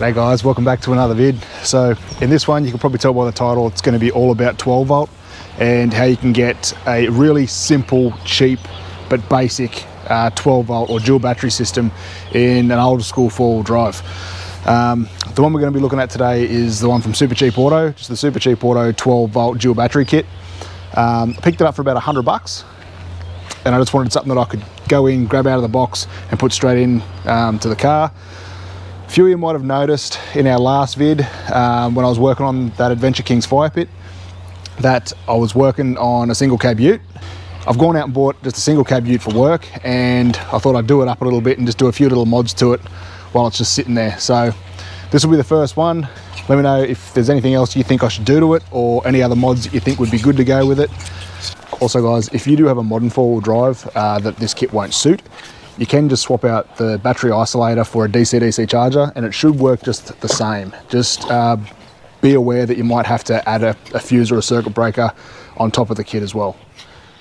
Hey guys, welcome back to another vid. So in this one, you can probably tell by the title, it's going to be all about 12 volt and how you can get a really simple, cheap, but basic 12 volt or dual battery system in an old school 4-wheel drive. The one we're going to be looking at today is the one from Super Cheap Auto, just the Super Cheap Auto 12 volt dual battery kit. I picked it up for about $100 and I just wanted something that I could go in, grab out of the box and put straight in to the car. A few of you might have noticed in our last vid when I was working on that Adventure Kings fire pit that I was working on a single cab ute. I've gone out and bought just a single cab ute for work, and I thought I'd do it up a little bit and just do a few little mods to it while it's just sitting there. So this will be the first one. Let me know if there's anything else you think I should do to it or any other mods that you think would be good to go with it. Also guys, if you do have a modern 4-wheel drive that this kit won't suit, you can just swap out the battery isolator for a DC-DC charger and it should work just the same. Just be aware that you might have to add a fuse or a circuit breaker on top of the kit as well.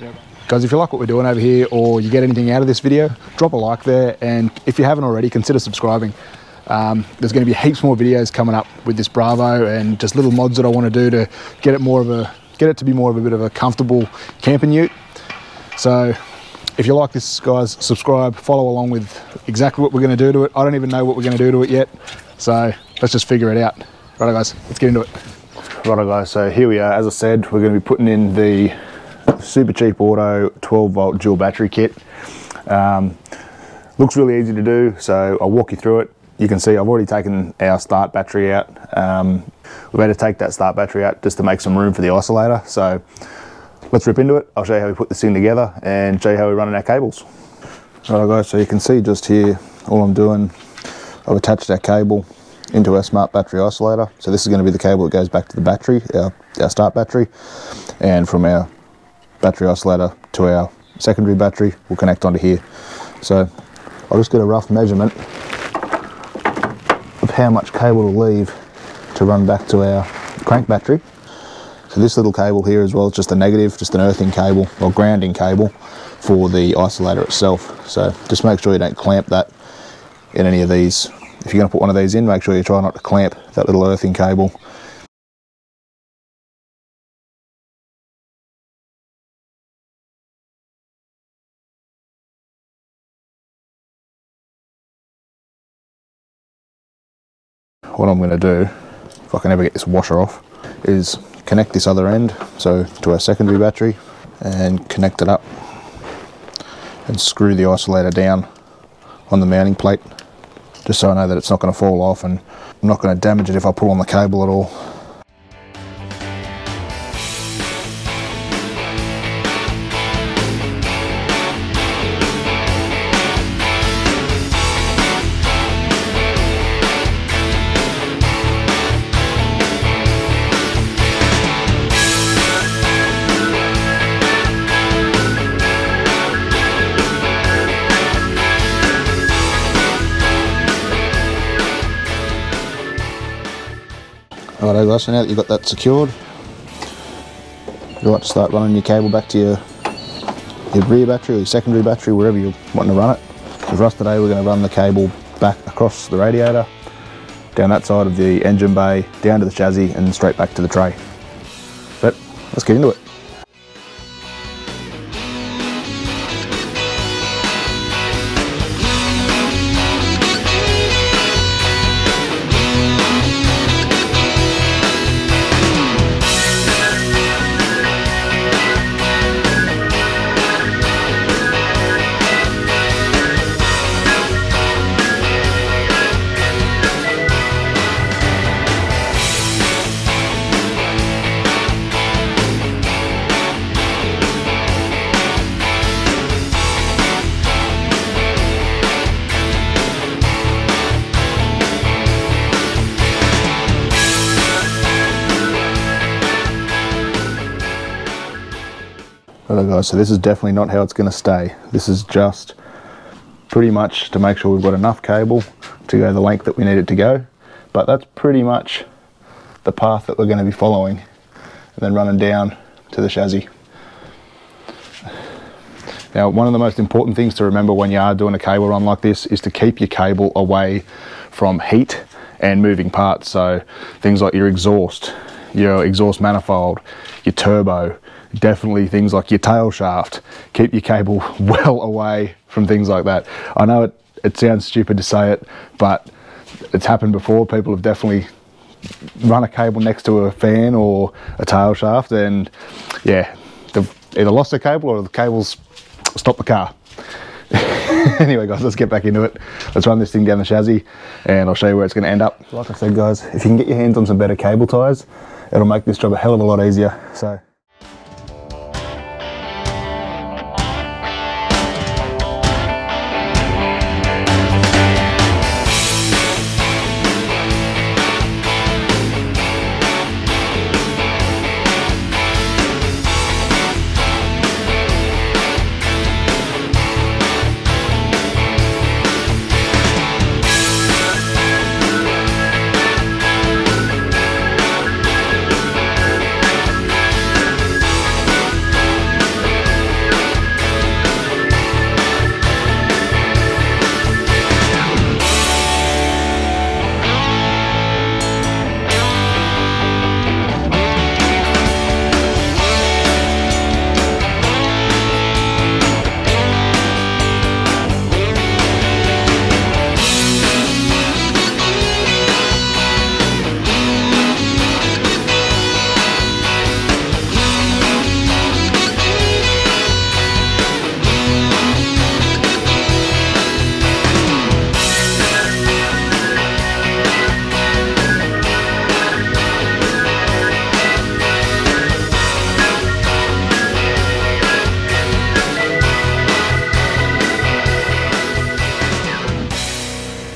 Yep. Guys, if you like what we're doing over here or you get anything out of this video, drop a like there, and if you haven't already, consider subscribing. There's going to be heaps more videos coming up with this Bravo and just little mods that I want to do to get it to be more of a bit of a comfortable camping ute. So if you like this guys, subscribe, follow along with exactly what we're going to do to it. I don't even know what we're going to do to it yet, so let's just figure it out. Righto guys, let's get into it. Righto guys, so here we are. As I said, we're going to be putting in the Super Cheap Auto 12 volt dual battery kit. Looks really easy to do, so I'll walk you through it. You can see I've already taken our start battery out. We've had to take that start battery out just to make some room for the isolator. So let's rip into it. I'll show you how we put this thing together and show you how we're running our cables. Alright guys, so you can see just here, all I'm doing, I've attached our cable into our smart battery isolator. So this is going to be the cable that goes back to the battery, our start battery, and from our battery isolator to our secondary battery will connect onto here. So I'll just get a rough measurement of how much cable to leave to run back to our crank battery. So this little cable here as well is just a negative, just an earthing cable or grounding cable for the isolator itself. So just make sure you don't clamp that in any of these. If you're going to put one of these in, make sure you try not to clamp that little earthing cable. What I'm going to do, if I can ever get this washer off, is connect this other end, so to our secondary battery, and connect it up and screw the isolator down on the mounting plate, just so I know that it's not going to fall off and I'm not going to damage it if I pull on the cable at all. Alright guys, so now that you've got that secured, you'll like to start running your cable back to your rear battery or your secondary battery, wherever you're wanting to run it. So for us today, we're going to run the cable back across the radiator, down that side of the engine bay, down to the chassis and straight back to the tray. But let's get into it. Alright guys, so this is definitely not how it's going to stay. This is just pretty much to make sure we've got enough cable to go the length that we need it to go. But that's pretty much the path that we're going to be following, and then running down to the chassis. Now, one of the most important things to remember when you are doing a cable run like this is to keep your cable away from heat and moving parts. So things like your exhaust manifold, your turbo, definitely things like your tail shaft. Keep your cable well away from things like that. I know it sounds stupid to say it, but it's happened before. People have definitely run a cable next to a fan or a tail shaft, and yeah, they've either lost their cable or the cable's stopped the car. Anyway guys, let's get back into it. Let's run this thing down the chassis and I'll show you where it's going to end up. Like I said guys, if you can get your hands on some better cable ties, it'll make this job a hell of a lot easier. So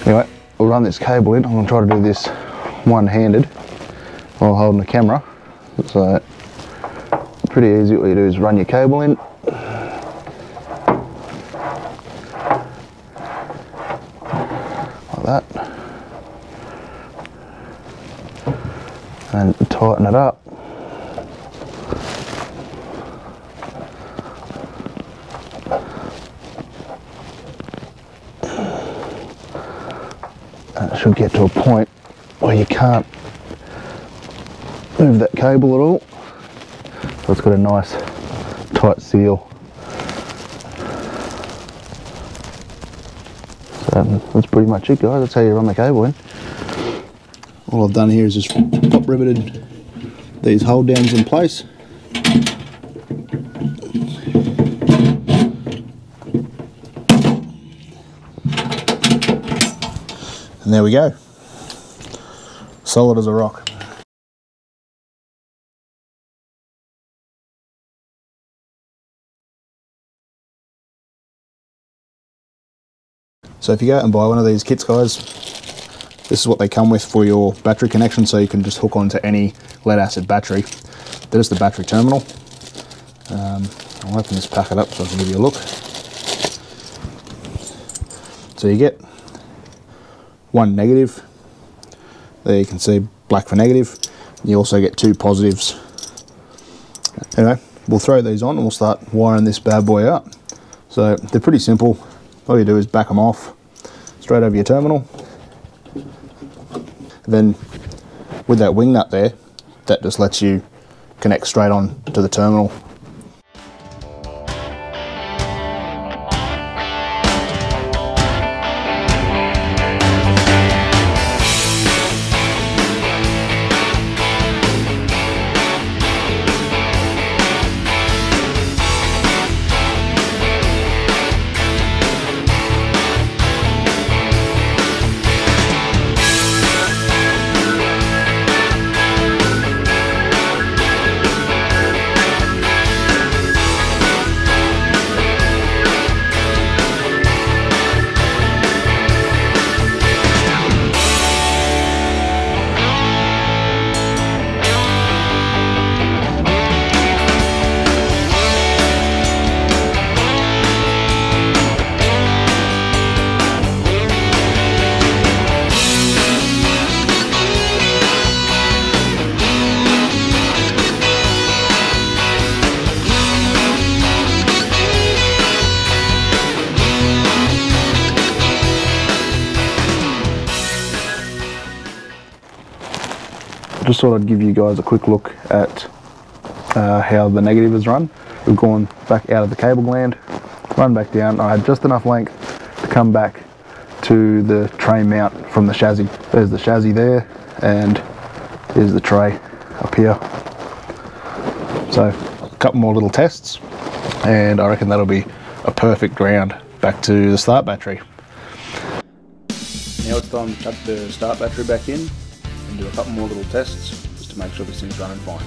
anyway, we'll run this cable in. I'm going to try to do this one-handed while holding the camera. So, pretty easy. What you do is run your cable in. Like that. And tighten it up. And it should get to a point where you can't move that cable at all. So it's got a nice tight seal. So that's pretty much it guys, that's how you run the cable in. All I've done here is just top riveted these hold downs in place. And there we go, solid as a rock. So if you go out and buy one of these kits guys, this is what they come with for your battery connection, so you can just hook onto any lead acid battery. There's the battery terminal. I'll open this packet up so I can give you a look. So you get one negative, there you can see black for negative, and you also get two positives. Anyway, we'll throw these on and we'll start wiring this bad boy up. So they're pretty simple. All you do is back them off straight over your terminal. Then with that wing nut there, that just lets you connect straight on to the terminal. Just thought I'd give you guys a quick look at how the negative is run. We've gone back out of the cable gland, run back down. I had just enough length to come back to the tray mount from the chassis. There's the chassis there, and here's the tray up here. So a couple more little tests, and I reckon that'll be a perfect ground back to the start battery. Now it's time to chuck the start battery back in and do a couple more little tests just to make sure this thing's running fine.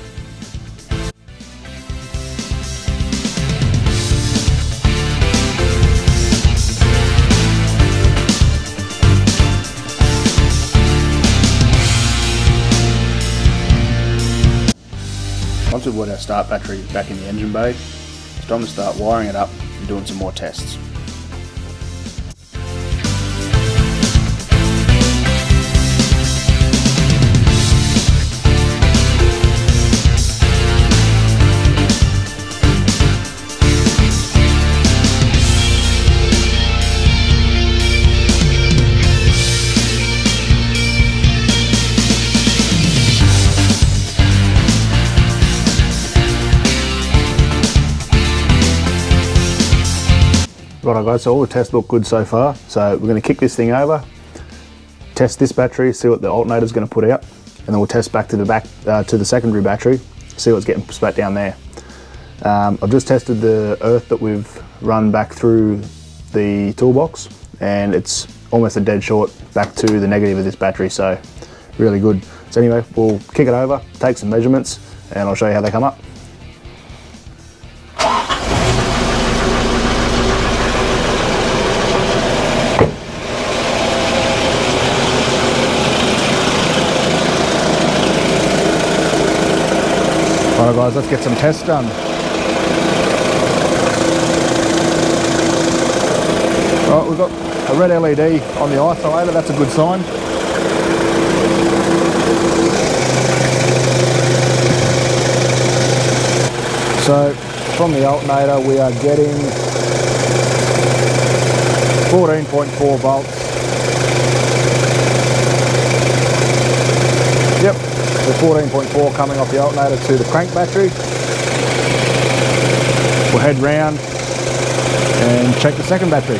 Once we've got our start battery back in the engine bay, it's time to start wiring it up and doing some more tests. Right guys, so all the tests look good so far. So we're going to kick this thing over, test this battery, see what the alternator is going to put out, and then we'll test back to the secondary battery, see what's getting spat down there. I've just tested the earth that we've run back through the toolbox, and it's almost a dead short back to the negative of this battery, so really good. So anyway, we'll kick it over, take some measurements, and I'll show you how they come up. Alright guys, let's get some tests done. Alright, we've got a red LED on the isolator, that's a good sign. So, from the alternator we are getting 14.4 volts. Yep. The 14.4 coming off the alternator to the crank battery. We'll head round and check the second battery.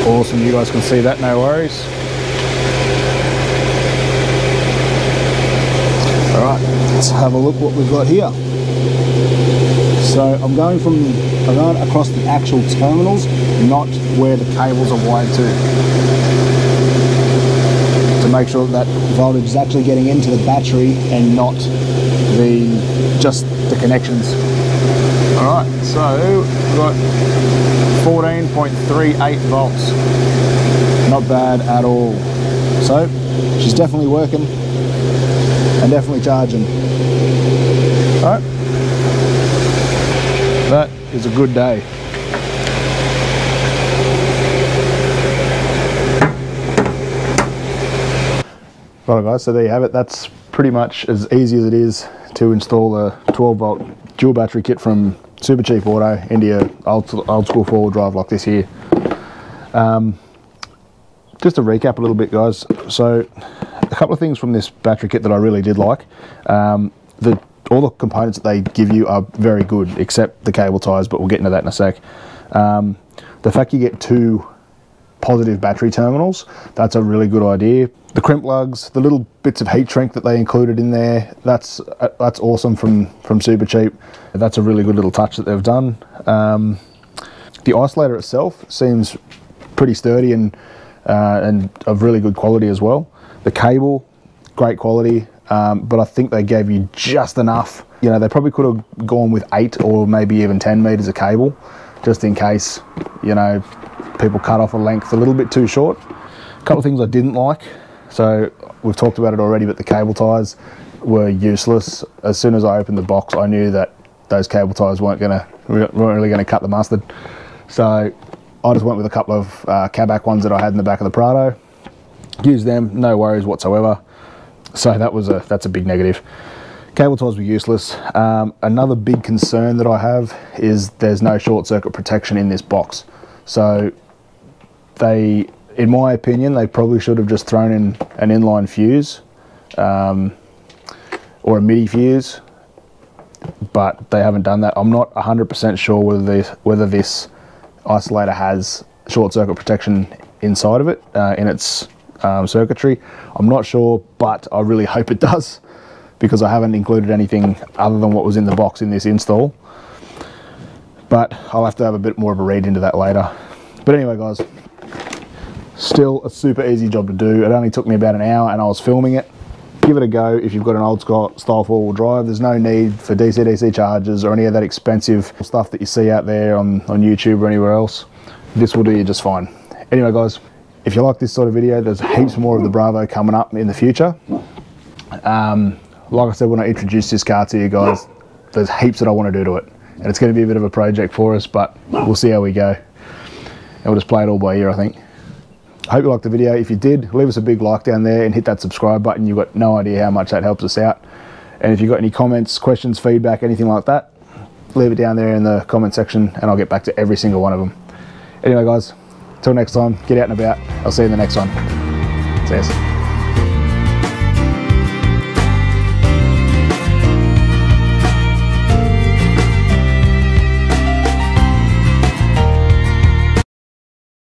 Awesome, you guys can see that, no worries. Alright, let's have a look what we've got here. So I'm going across the actual terminals, not where the cables are wired to make sure that voltage is actually getting into the battery and not just the connections. Alright, so we've got 14.38 volts. Not bad at all. So she's definitely working and definitely charging. Alright, that is a good day. Right guys, so there you have it. That's pretty much as easy as it is to install a 12 volt dual battery kit from Super Cheap Auto into your old school four-wheel drive like this here. Just to recap a little bit guys, so a couple of things from this battery kit that I really did like. All the components that they give you are very good except the cable ties, but we'll get into that in a sec. The fact you get two positive battery terminals, that's a really good idea. The crimp lugs, the little bits of heat shrink that they included in there, that's awesome from Super Cheap. That's a really good little touch that they've done. The isolator itself seems pretty sturdy and of really good quality as well. The cable, great quality, but I think they gave you just enough. You know, they probably could have gone with 8 or maybe even 10 meters of cable, just in case, you know, people cut off a length a little bit too short. A couple of things I didn't like. So we've talked about it already, but the cable ties were useless. As soon as I opened the box, I knew that those cable ties weren't really gonna cut the mustard. So I just went with a couple of Cabac ones that I had in the back of the Prado. Used them, no worries whatsoever. So that's a big negative. Cable ties were useless. Another big concern that I have is there's no short circuit protection in this box. So in my opinion, they probably should have just thrown in an inline fuse or a MIDI fuse, but they haven't done that. I'm not 100% sure whether this isolator has short circuit protection inside of it, in its circuitry. I'm not sure, but I really hope it does, because I haven't included anything other than what was in the box in this install. But I'll have to have a bit more of a read into that later. But anyway guys, still a super easy job to do. It only took me about an hour and I was filming it. Give it a go if you've got an old style four-wheel drive. There's no need for DC-DC chargers or any of that expensive stuff that you see out there on YouTube or anywhere else. This will do you just fine. Anyway guys, if you like this sort of video, there's heaps more of the Bravo coming up in the future. Like I said when I introduced this car to you guys, there's heaps that I want to do to it. And it's going to be a bit of a project for us, but we'll see how we go. And we'll just play it all by ear, I think. I hope you liked the video. If you did, leave us a big like down there and hit that subscribe button. You've got no idea how much that helps us out. And if you've got any comments, questions, feedback, anything like that, leave it down there in the comment section and I'll get back to every single one of them. Anyway guys, till next time, get out and about. I'll see you in the next one. See you.